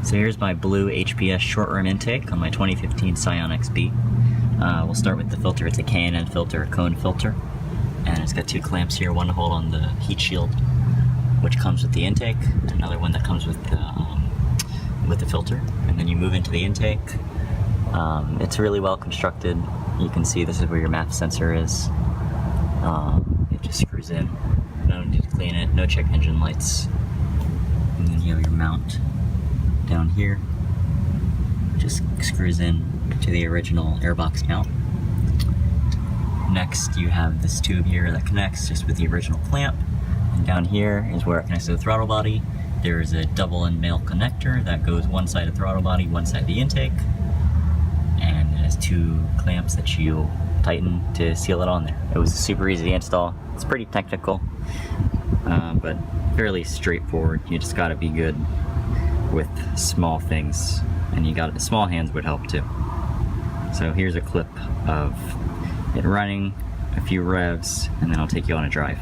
So here's my blue HPS Short Ram Intake on my 2015 Scion XB. We'll start with the filter. It's a K&N filter, a cone filter, and it's got two clamps here, one to hold on the heat shield, which comes with the intake, and another one that comes with the filter. And then you move into the intake. It's really well constructed. You can see this is where your MAP sensor is. It just screws in. No need to clean it. No check engine lights. And then you have your mount down here. Just screws in to the original airbox mount. Next, you have this tube here that connects just with the original clamp. And down here is where it connects to the throttle body. There's a double and male connector that goes one side of the throttle body, one side of the intake. And it has two clamps that you tighten to seal it on there. It was super easy to install. It's pretty technical, but fairly straightforward. You just gotta be good with small things, and small hands would help too. So here's a clip of it running, a few revs, and then I'll take you on a drive.